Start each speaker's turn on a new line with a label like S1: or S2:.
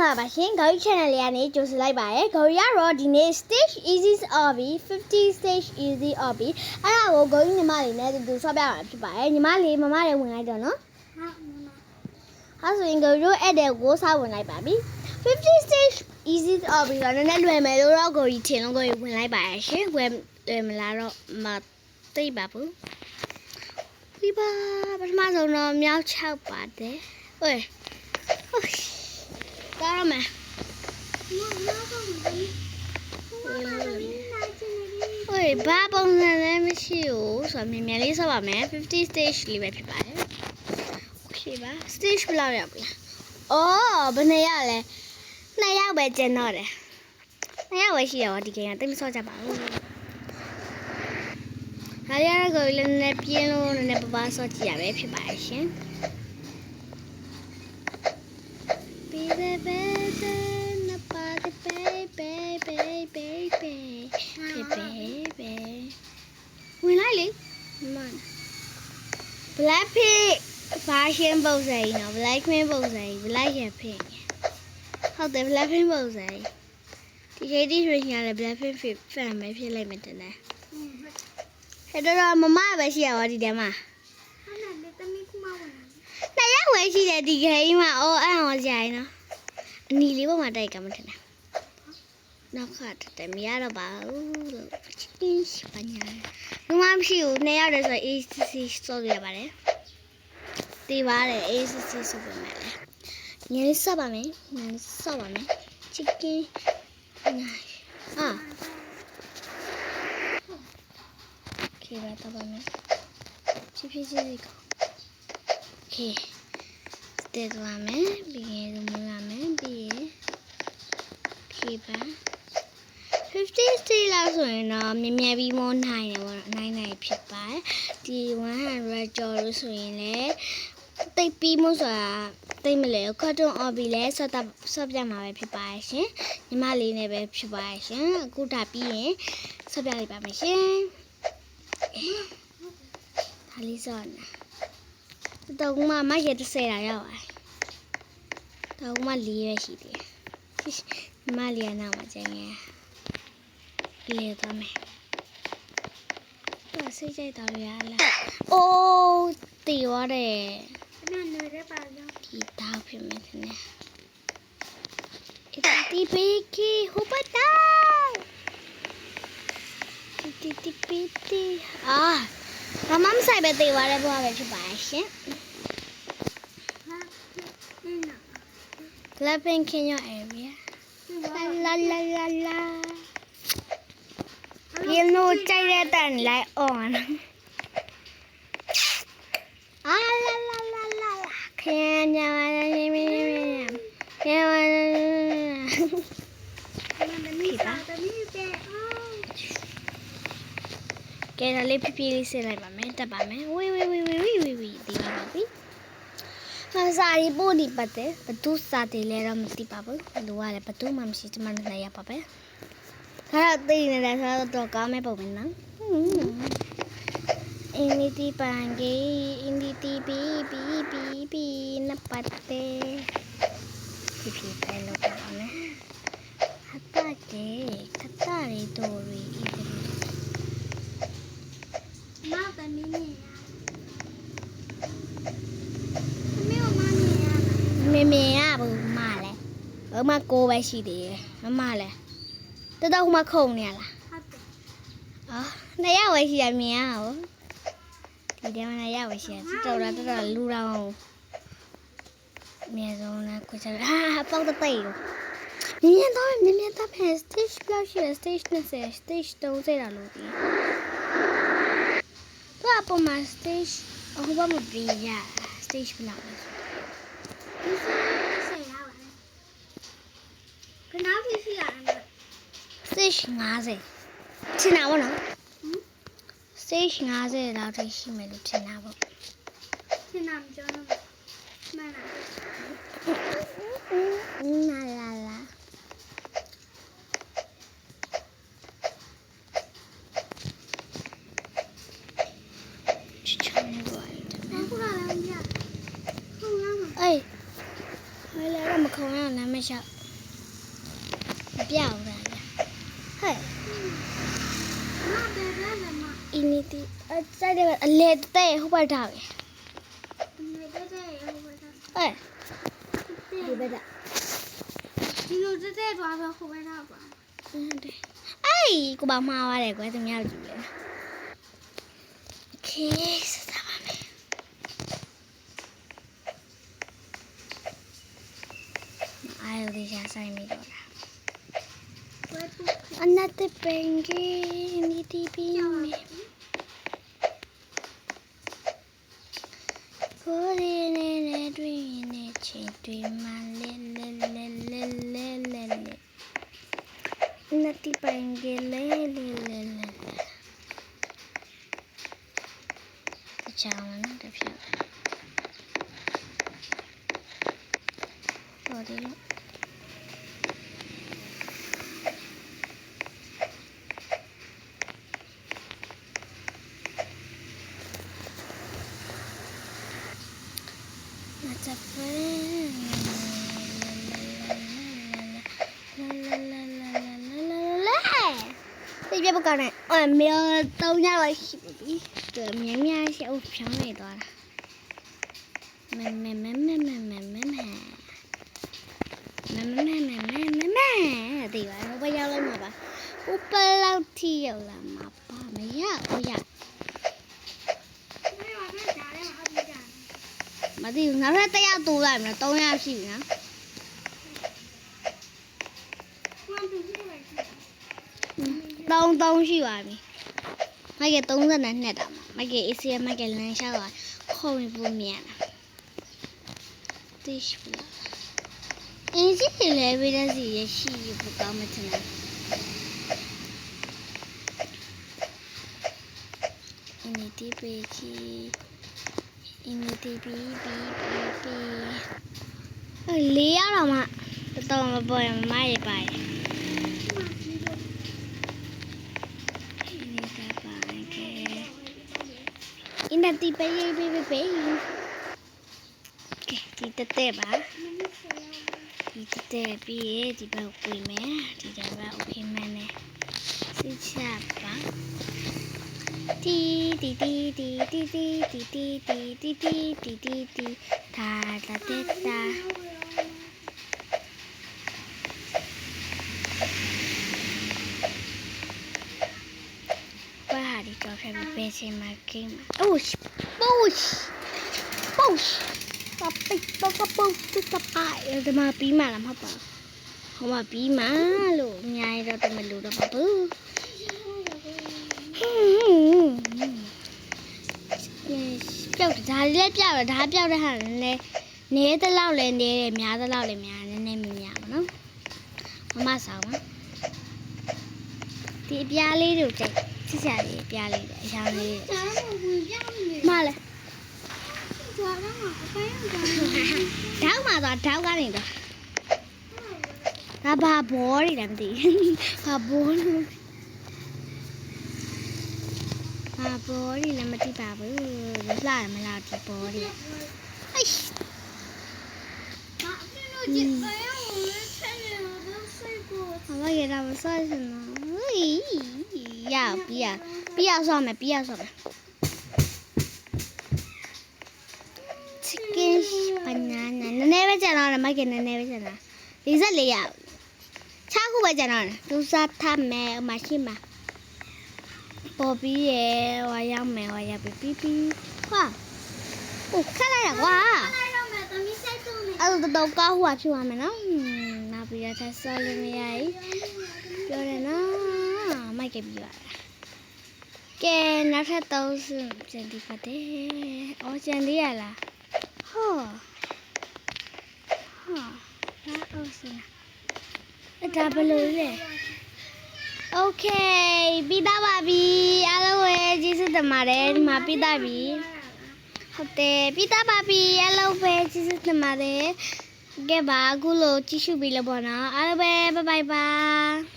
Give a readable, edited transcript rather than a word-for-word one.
S1: လာပါရှင် Gauri Channel လေးကနေကြိုဆိုလိုက်ပါရယ် Gauri ကတော့ဒီနေ့ Stage Easy Obby 50 Stage Easy Obby အဲ့ဒါကို Gauri ညီမလေးနဲ့တူဆော့ပြတာဖြစ်ပါတယ်ညီမလေးမမလည်းဝင်လိုက်တော့နော်ဟုတ်ဆိုရင် Gauri တို့အဲ့တဲ့ကိုစဝင်လိုက်ပါပြီ50 Stage Easy Obby ကလည်းလွယ်မယ်လို့တော့ Gauri ထင်လို့ Gauri ဝင်လိုက်ပါရရှင်ဝင်မလာတော့မသိပါဘူးဒီပါပထမဆုံးတော့မြောက်6ပါတယ်ဟဲ့ကားရမယ်ဟိုဘာပုံစံလဲမရှိဘူးဆိုတော့မြင်မြန်လေးဆော့ပါမယ်50 stage လေးပဲဖြစ်ပါတယ်โอเคပါ stage ဘယ်လောက်ရောက်ပြီလဲအော်ဘယ်နှစ်ရလဲ2ယောက်ပဲကျန်တော့တယ်2ယောက်ပဲရှိရပါဒီကိန်းကတိတ်မဆော့ကြပါဘူးဒါရရကိုလည်းနည်းပြင်းလို့နည်းပပဆော့ကြည့်ရပဲဖြစ်ပါတယ်ရှင်Baby, nobody, baby. When I leave, man. Blackpink fashion pose, you know, Blackpink pose, Blackpink. How the Blackpink pose? The ladies right here, the Blackpink family, if you like me tonight. I don't know, Mama, but she already did, ma. Where she did the game, oh, I was Jina. Nearly what my day come to now. No cut the Miara Bao chicken Spaniard. No, I'm sure now there's a easy story about it. The valley is a superman. Nearly Sabame, chicken. Ah, okay, right about me. Chippy. Okay. This one, begin the one, be keep 50 still also in maybe more 9 ဖြစ်ပါတယ်ဒီ100ကျော်လို့ဆိုရင်လေတိတ်ပြီးမို့ဆိုတာတိတ်မလဲခတ်တွန်းအော်ပြီးလဲဆော့ပြမှာပဲဖြစ်ပါတယ်ရှင်ညီမလေးနဲ့ပဲဖြစ်ပါတယ်ရှင်အခုဒါပြီးရင်ဆော့ပြလိုက်ပါမယ်ရှင်ဒါလေးဆော့နေတော့မရ30တာရောက်ပါတယ်တော့မ4ရရှိတယ်မလျာနာမှာကျန်ရလေတော့မယ်တော့စိတ်ကြိုက်တော်ရလားအိုးတီသွားတယ်နာနေရပါလားဒီတောက်ဖြစ်မယ်တဲ့တီပီကီဟိုပတ်တာတီပီတီမမဆိုင်ပဲတီသွားတယ်ဘွားပဲဖြစ်ပါရှင်Blackpink in your area. La la la la. You know, try that light on. Ah la la la la la. Can you? Get a little piece like a meta by me. We. सारी बोली पते बतू साथे ले रहा मस्ती पापा दुआरे बतू मम्मी से मन नया पापा खरा तेरी ने ऐसा तो काम है पापा ना इन्हीं पाएंगे इन्हीं पी न पत्ते पी पहलो पापा हत्ता रे तोरी इधर माँ बनी नहींမေရဘူးမလဲအမကိုပဲရှိသေးတယ်မလဲတော်မှခုံနေရလားဟုတ်တယ်နှစ်ယောက်ပဲရှိရမြင်ရအောင်ဒီထဲမှာနှစ်ယောက်ပဲရှိရတော်လူတော်အမြဲဆုံးနဲ့ကိုချပေါက်တဲ့ပိတ်မြင်တော့ပဲ stage လောက်ရှိ stage 20 stage 30တာလို့ဒီတော့အပေါ်မှာ stage ဟိုဘက်မှာပြီးရ stage ဘယ်လောက်လဲKenapa sih ya? Stage 50. Cina mana? Stage 50 dah terisi melu cina apa? Cina macam mana? Nalala. Cucuknya buat. Aku dah lama. Eh, hai lah, dah makan ya. နာမရှောက်ပြောက်လာဟဲ့အင်းဒီစိုက်တယ်အလေတဲ့ဟိုဘက်ထားပဲဟဲ့ဒီဘက်က
S2: ဒီလိုတက်တက်သွားတော့ခိုးပဲတော့ပါ
S1: အေးကိုပါမှားပါတယ်ကွယ်သူများကြည့်လေโอเคစတာပါမယ်အားရလေးရှာဆိုင်မိတော့တာ
S2: ဝဲပူ
S1: another penguin in the TV Falling in a dream in a chain dream man le Nati penguin le Chawan the future Sorry That's a friend. Bây giờ con này, mèo tao nhau rồi, rồi mèo mèo sẽ úp sống này đó. Mẹ thì vậy nó bây giờ lên mà bà, úp bao thiểu là mà bà mấy à, ôi dạ.
S2: ไม่ว่าแม่จ๋าได้มาเอาดีจ้ะ
S1: မသိဘူးနောက်ထပ်တစ်ယောက်တိုးလိုက်မလား3ယောက်ရှိပြီနော်
S2: ความถูกที่ไหนสิ
S1: 3ရှိပါပြီမိုက်က32တာမိုက်က ACM မိုက်ကလမ်းလျှောက်တာခုံပုံမြန်တာသိရှိဘူးအင်းကြီးလည်းပြီးတဲ့စီရရှိဘူးကောင်းမထင်လားအင်းဒီပေချီအင်းဒီပီလေးရတော့မှတော်မပေါ်ရမမရပါရဲ့အင်းဒီပေကဲဒီတက်ပါဒီတက်ပြီးဒီဘက်ကိုမယ်ဒီဘက်โอเคမှန်းနေစစ်ချပါတီတာတာတက်တာဘာဒီတော့ဖက်ပဲချင်မှာကိမ်းမှာအိုးပုတ်ပပိတော့ကပုတ်တပါဒီမှာပြီးမှလားမဟုတ်ပါဟိုမှာပြီးမှလို့အများကြီးတော့မလို့တော့ပါဘူးပြောက်ဒါလေးပြောက်ဒါပြောက်တဲ့ဟာလည်းနေတဲ့လောက်လည်းနေတယ်များတဲ့လောက်လည်းများနည်းနည်းမများပါနော်မမဆောင်ပါဒီအပြားလေးတို့တိတ်ချစ်စရာလေးအပြားလေးအရောင်လေး
S2: จ๋าတော့ဝင်ပြောင်းနေ
S1: မလဲ
S2: จ๋ာတော့အပိုင်းจ๋ာ
S1: ထောက်မှာတော့ထောက်ကနေတော့ဒါဘာဘောတွေလည်းမသိဘာဘောလို့ဘာဘောတွေလည်းမသိပါဘူးလှရမလားဒီဘောတွေ
S2: ဟာဒီလိုကြည့်ပါရောလက်ထက်ရတော့စိတ်ကို
S1: ဘာမှရတာမဆော့စမ်းနော်ရပြီးရဆော့မယ်chicken banana နည်းနည်းပဲကျန်တော့တယ်မိုက်ကနည်းနည်းပဲကျန်တာ44ရ6ခုပဲကျန်တော့တယ်သူစားထမယ်မရှိမှာပေါ်ပြီးရဟိုရောက်မယ်ဟိုရောက်ပြီးဟာအိုးခက်လိုက်တာကွာ
S2: လိုက်တော့မယ်သမီးစိတ်ဆုံးနေ
S1: အဲ့ဒါတော့ကောက်ဟွာဖြစ်သွားမယ်နော်နောက်ပြီးတော့ဆက်ဆော့လို့မရဘူးပြောတယ်နော်မိုက်ကပြီးပါလားကဲနောက်ထပ်3စုကျန်ဒီပါတယ်အော်ကျန်သေးရလားဟောဒါအော်စနာအဲ့ဒါဘယ်လိုလဲโอเคပြီးသားပါပြီအားလုံးပဲကျေးဇူးတင်ပါတယ်ဒီမှာပြီးသားပြီဟုတ်တယ်ပြီးသားပါပြီအားလုံးပဲကျေးဇူးတင်ပါတယ်ကဲပါအခုလိုကြည့်ရှုပြီးလို့ပေါ့နော်အားလုံးပဲဘိုင်ဘိုင်ပါ